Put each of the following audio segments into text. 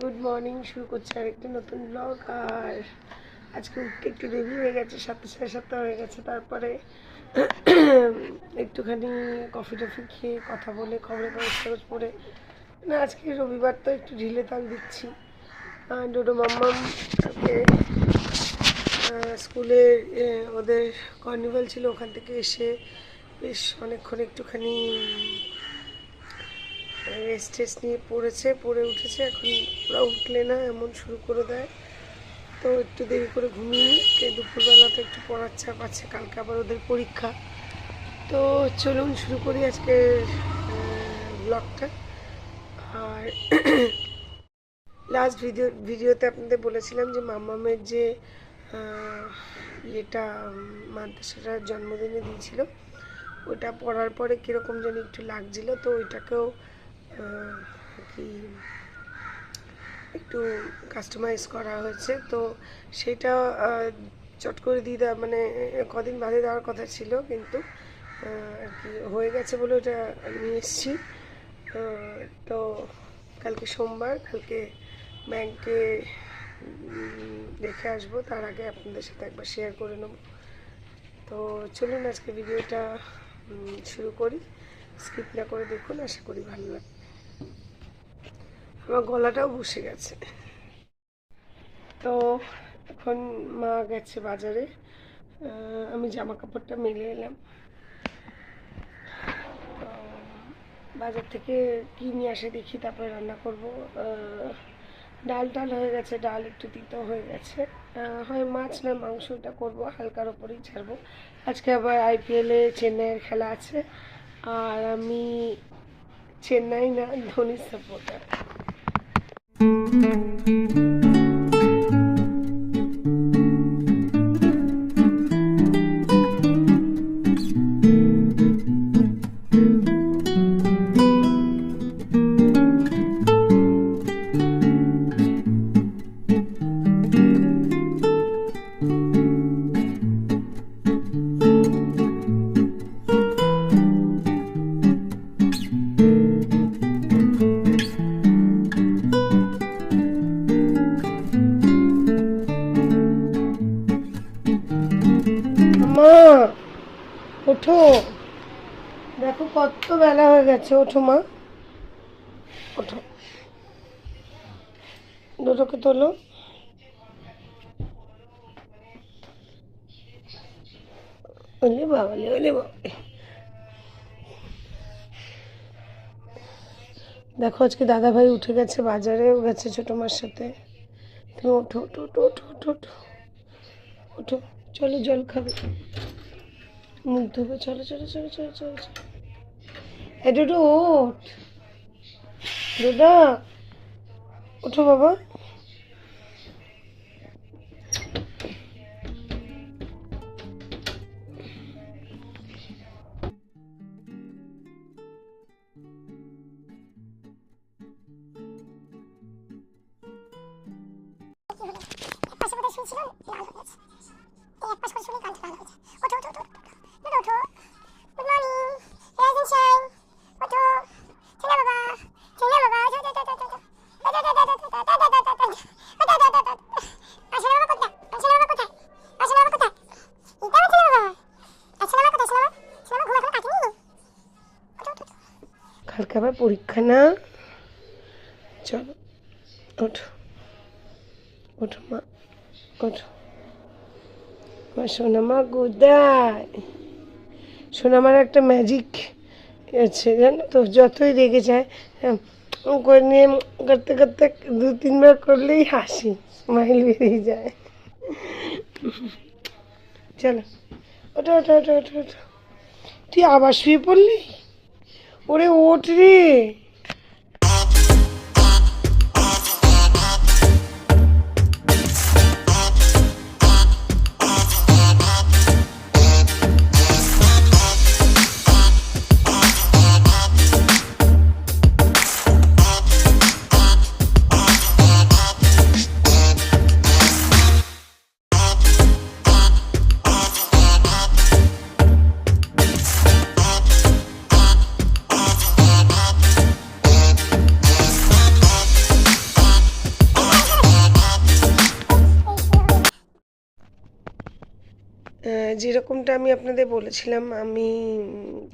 Good morning, শুরু করছে আরেকটা নতুন ব্লগ। আর আজকে উঠতে একটু দেরি হয়ে গেছে, 7:30 হয়ে গেছে। তারপরে একটুখানি কফি টফি খেয়ে কথা বলে খবরের কাগজ পড়ে, না আজকে রবিবার তো একটু ঢিলে তাল দিচ্ছি। ডোডো মাম্মামকে স্কুলে ওদের কার্নিভাল ছিল, ওখান থেকে এসে বেশ অনেকক্ষণ একটুখানি রেস্ট টেস্ট নিয়ে পড়ে উঠেছে। এখন ওরা উঠলে না এমন শুরু করে দেয়, তো একটু দেরি করে ঘুমিয়ে দুপুরবেলা তো একটু পড়ার চাপ আছে, কালকে আবার ওদের পরীক্ষা। তো চলুন শুরু করি আজকের ব্লগটা। আর লাস্ট ভিডিওতে আপনাদের বলেছিলাম যে মাম্মামের যে এটা মাদ্রাসাটা জন্মদিনে দিয়েছিল, ওটা পড়ার পরে কীরকম যেন একটু লাগছিল, তো ওইটাকেও কি একটু কাস্টমাইজ করা হয়েছে। তো সেটা চট করে দিয়ে দেওয়া, মানে কদিন বাদে দেওয়ার কথা ছিল, কিন্তু আর কি হয়ে গেছে বলে ওটা নিয়ে এসেছি। তো কালকে সোমবার, কালকে ব্যাংকে দেখে আসবো, তার আগে আপনাদের সাথে একবার শেয়ার করে নেব। তো চলুন আজকে ভিডিওটা শুরু করি, স্কিপ না করে দেখুন, আশা করি ভালো লাগবে। আমার গলাটাও বসে গেছে। তো এখন মা গেছে বাজারে, আমি জামা কাপড়টা মেলে এলাম। বাজার থেকে কি নিয়ে আসে দেখি, তারপরে রান্না করব। ডাল হয়ে গেছে, ডাল একটু তিতো হয়ে গেছে। হয় মাছ না মাংসটা করব, হালকার ওপরেই ছাড়বো। আজকে আবার আইপিএলে চেন্নাইয়ের খেলা আছে, আর আমি চেন্নাই না ধোনির সাপোর্টার। মা ওঠো, দেখো কত বেলা হয়ে গেছে, ওঠো মা, ওঠো, ডোডোকে তোলো। ওলে বাবালে, ওলে বাবালে, দেখো আজকে দাদা ভাই উঠে গেছে, বাজারেও গেছে ছোটো মার সাথে। তুমি ওঠো ওঠো ওঠো ওঠো ওঠো ওঠো ওঠো, চলো জল খাবে, মুখ ধোবে, চলো চলো চলো চলো চলো চলো। এ ডোডো ওঠ, ডোডা ওঠো বাবা। কালকে আবার পরীক্ষা না, চলো ওঠো ওঠো মা, ওঠো। আমার সোনামা কোথায়? সোনামার একটা ম্যাজিক আছে জানো তো, যতই রেগে যায় করে নিয়ে করতে করতে 2-3 বার করলেই হাসি স্মাইল বেরিয়ে যায়। চলো ওঠো ওঠো ওঠো ওঠো ওঠো। তুই আবার শুয়ে পড়লি? ওরে ওঠ রে। যেরকমটা আমি আপনাদের বলেছিলাম, আমি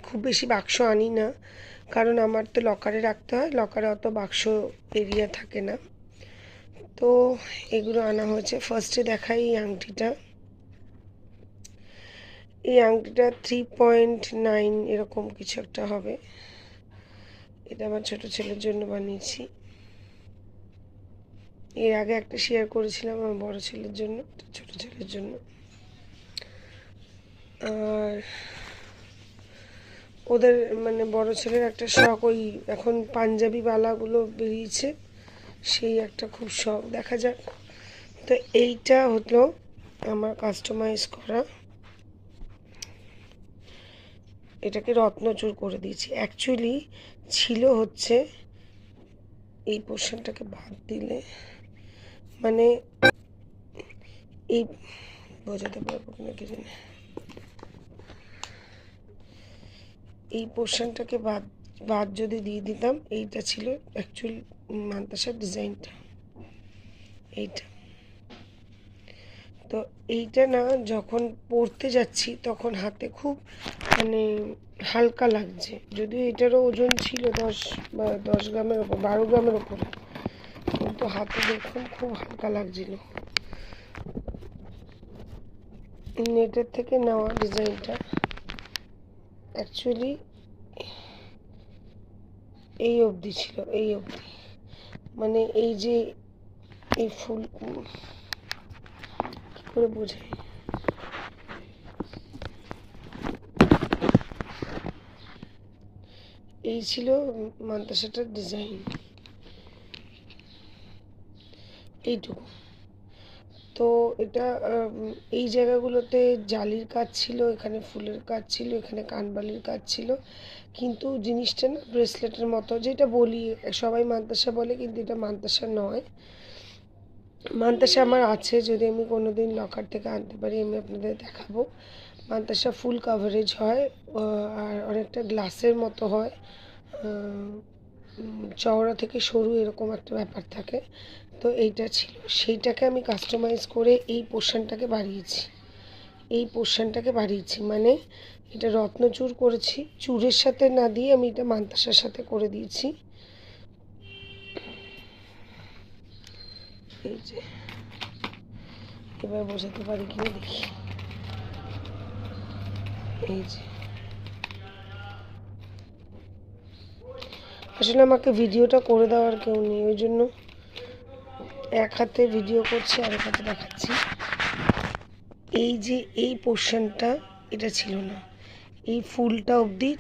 খুব বেশি বাক্স আনি না, কারণ আমার তো লকারে রাখতে হয়, লকারে অত বাক্স এরিয়া থাকে না। তো এগুলো আনা হয়েছে। ফার্স্টে দেখাই এই আংটিটা। এই আংটিটা 3.9 এরকম কিছু একটা হবে। এটা আমার ছোট ছেলের জন্য বানিয়েছি। এর আগে একটা শেয়ার করেছিলাম আমার বড় ছেলের জন্য, ছোট ছেলের জন্য। আর ওদের মানে বড় ছেলের একটা শখ, ওই এখন পাঞ্জাবি বালাগুলো বেরিয়েছে, সেই একটা খুব শখ, দেখা যাক। তো এইটা হলো আমার কাস্টমাইজ করা। এটাকে রত্নচূড় করে দিয়েছি। অ্যাকচুয়ালি ছিল হচ্ছে এই পোর্শনটাকে বাদ দিলে, মানে এই বোঝাতে পারবো কিনা কি জানি, এই পোর্শনটাকে বাদ বাদ যদি দিয়ে দিতাম, এইটা ছিল অ্যাকচুয়ালি মান্তাসার ডিজাইনটা, এইটা। তো এইটা না যখন পরতে যাচ্ছি তখন হাতে খুব মানে হালকা লাগছে, যদিও এটারও ওজন ছিল 10 গ্রামের ওপর, 12 গ্রামের ওপরে, কিন্তু হাতে দেখুন খুব হালকা লাগছিল। নেটের থেকে নেওয়া ডিজাইনটা অ্যাকচুয়ালি এই অবধি ছিল, এই অবধি, মানে এই যে এই ফুল, কি করে বোঝাই, এই ছিল মান্তাসাটার ডিজাইন, এইটুকু। তো এটা এই জায়গাগুলোতে জালির কাজ ছিল, এখানে ফুলের কাজ ছিল, এখানে কানবালির কাজ ছিল, কিন্তু জিনিসটা না ব্রেসলেটের মতো, যেটা বলি সবাই মান্তাসা বলে, কিন্তু এটা মান্তাসা নয়। মান্তাসা আমার আছে, যদি আমি কোনো দিন লকার থেকে আনতে পারি আমি আপনাদের দেখাবো। মান্তাসা ফুল কাভারেজ হয়, আর অনেকটা গ্লাসের মতো হয়, চওড়া থেকে সরু এরকম একটা ব্যাপার থাকে। তো এইটা ছিল, সেইটাকে আমি কাস্টমাইজ করে এই পোর্শনটাকে বাড়িয়েছি, এই পোর্শনটাকে বাড়িয়েছি, মানে এটা রত্নচূড় করেছি, চূড়ের সাথে না দিয়ে আমি এটা মান্তাসার সাথে করে দিয়েছি। এই যে এবার বোঝাতে পারি কিনা দেখি, এই যে আসলে আমাকে ভিডিওটা করে দেওয়ার কেউ নেই, ওই জন্য এক হাতে ভিডিও করছি আর এক হাতে দেখাচ্ছি। এই যে এই পোর্শনটা এটা ছিল না, এই ফুলটা অবধি,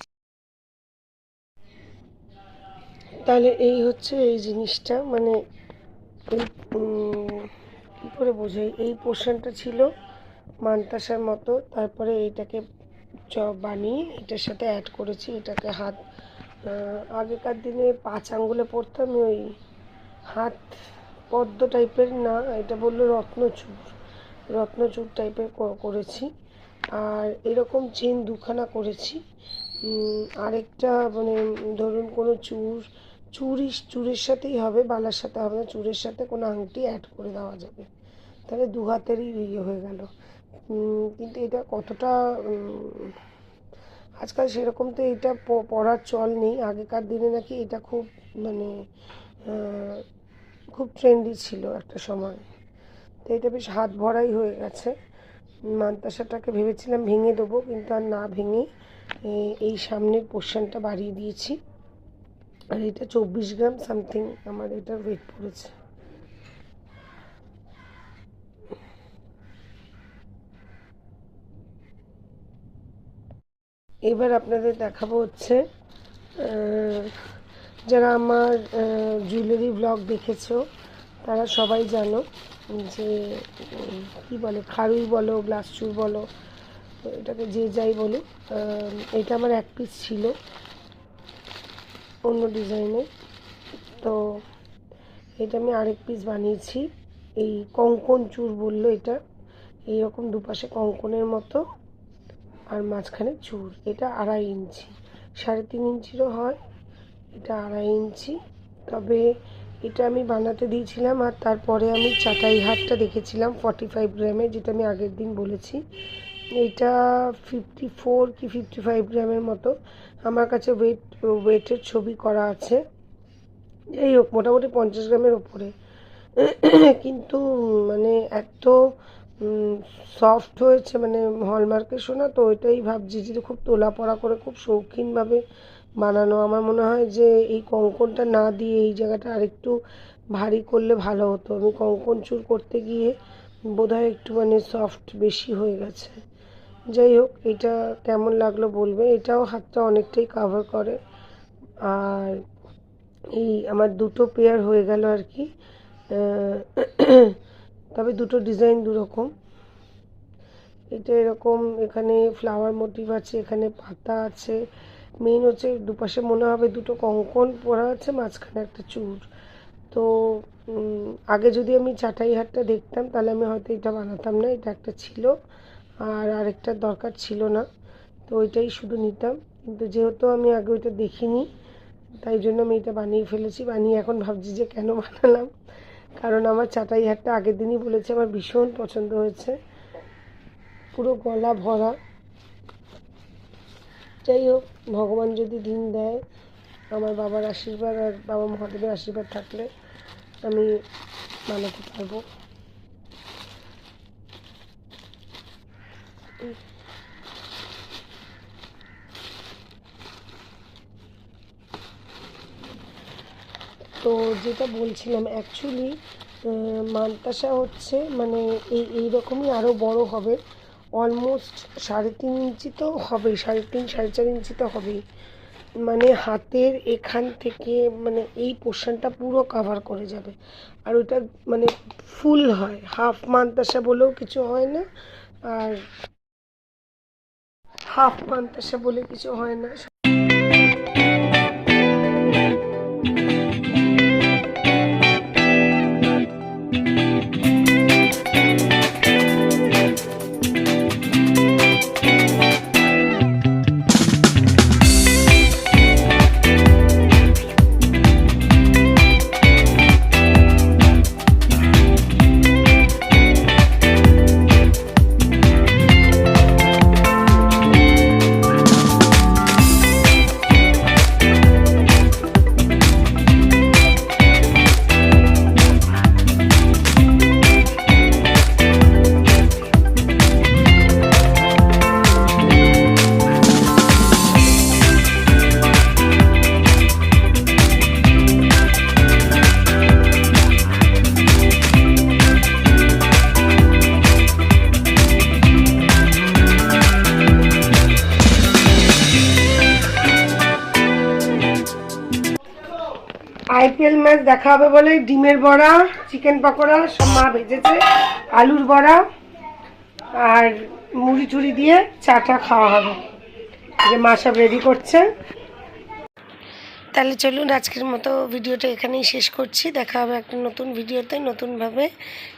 তাহলে এই হচ্ছে এই জিনিসটা, মানে এই কী করে বোঝাই, এই পোর্শনটা ছিল মান্তাসার মতো, তারপরে এইটাকে বানিয়ে এটার সাথে অ্যাড করেছি, এটাকে হাত, আগেকার দিনে 5 আঙ্গুলে পরতাম ওই হাত পদ্ম টাইপের, না এটা বললো রত্নচূড়, রত্নচূড় টাইপের করেছি। আর এরকম চেন দুখানা করেছি। আরেকটা মানে ধরুন কোনো চুড়ের সাথেই হবে, বালার সাথে হবে না, চুড়ের সাথে কোনো আংটি অ্যাড করে দেওয়া যাবে, তাহলে 2 হাতেরই ইয়ে হয়ে গেল। কিন্তু এটা কতটা আজকাল সেরকম তো এটা পরার চল নেই, আগেকার দিনে নাকি এটা খুব মানে খুব ট্রেন্ডি ছিল একটা সময়। তো এটা বেশ হাত ভরাই হয়ে গেছে। মান্তাসাটাকে ভেবেছিলাম ভেঙে দেবো, কিন্তু আর না ভেঙে এই সামনের পোর্শনটা বাড়িয়ে দিয়েছি। আর এটা 24 গ্রাম সামথিং আমার এটার ওয়েট পড়েছে। এবার আপনাদের দেখাবো হচ্ছে, যারা আমার জুয়েলারি ব্লগ দেখেছো তারা সবাই জানো যে কী বলে, খাড়ুই বলো, গ্লাস চুর বলো, এটাকে যে যাই বলো, এটা আমার এক পিস ছিল অন্য ডিজাইনের, তো এটা আমি আরেক পিস বানিয়েছি। এই কঙ্কন চুর বললো এটা, এইরকম দুপাশে কঙ্কনের মতো আর মাঝখানে চুর, এটা 2.5 ইঞ্চি, 3.5 ইঞ্চিরও হয়, এটা 2.5 ইঞ্চি। তবে এটা আমি বানাতে দিয়েছিলাম, আর তারপরে আমি চাটাই হারটা দেখেছিলাম 45 গ্রামের, যেটা আমি আগের দিন বলেছি, এইটা 54 কি 55 গ্রামের মতো। আমার কাছে ওয়েটের ছবি করা আছে। যাই হোক, মোটামুটি 50 গ্রামের ওপরে। কিন্তু মানে এত সফট হয়েছে, মানে হলমার্কের সোনা তো, ওইটাই ভাবছি যে খুব তোলা পড়া করে খুব শৌখিনভাবে বানানো। আমার মনে হয় যে এই কঙ্কনটা না দিয়ে এই জায়গাটা আরেকটু ভারী করলে ভালো হতো। আমি কঙ্কন চুর করতে গিয়ে বোধহয় একটু মানে সফট বেশি হয়ে গেছে। যাই হোক, এটা কেমন লাগলো বলবে। এটাও হাতটা অনেকটাই কাভার করে। আর এই আমার দুটো পেয়ার হয়ে গেল আর কি। তবে দুটো ডিজাইন দুরকম। এটা এরকম, এখানে ফ্লাওয়ার মোটিভ আছে, এখানে পাতা আছে। মেইন হচ্ছে দুপাশে মনে হবে দুটো কঙ্কন পরা আছে, মাঝখানে একটা চূড়। তো আগে যদি আমি চাটাই হাটটা দেখতাম তাহলে আমি হয়তো এটা বানাতাম না। এটা একটা ছিল আর আরেকটার দরকার ছিল না, তো ওইটাই শুধু নিতাম। কিন্তু যেহেতু আমি আগে ওইটা দেখিনি, তাই জন্য আমি এটা বানিয়ে ফেলেছি। বানিয়ে এখন ভাবছি যে কেন বানালাম, কারণ আমার চাটাই হাটটা আগের দিনই বলেছি আমার ভীষণ পছন্দ হয়েছে, পুরো গলা ভরা। যাই হোক, ভগবান যদি দিন দেয়, আমার বাবার আশীর্বাদ আর বাবা মহাদেবের আশীর্বাদ থাকলে আমি বানাতে পারবো। তো যেটা বলছিলাম, অ্যাকচুয়ালি মান্তাসা হচ্ছে মানে এইরকমই আরও বড় হবে। অলমোস্ট 3.5 ইঞ্চি তো হবেই, 3.5 4.5 ইঞ্চি তো হবেই। মানে হাতের এখান থেকে মানে এই পোর্শনটা পুরো কাভার করে যাবে। আর ওইটা মানে ফুল হয়, হাফ মান্তাসা বলেও কিছু হয় না, আর হাফ মান্তাসা বলে কিছু হয় না। আইপিএল ম্যাচ দেখা হবে বলে ডিমের বড়া, চিকেন পকোড়া সব মা ভেজেছে, আলুর বড়া আর মুড়ি টুড়ি দিয়ে চাটা খাওয়া হবে। যে মা সব রেডি করছে। তাহলে চলুন, আজকের মতো ভিডিওটা এখানেই শেষ করছি। দেখা হবে একটা নতুন ভিডিওতে নতুনভাবে।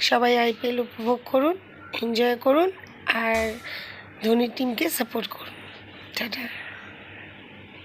সবাই আইপিএল উপভোগ করুন, এনজয় করুন আর ধোনি টিমকে সাপোর্ট করুন। টাটা।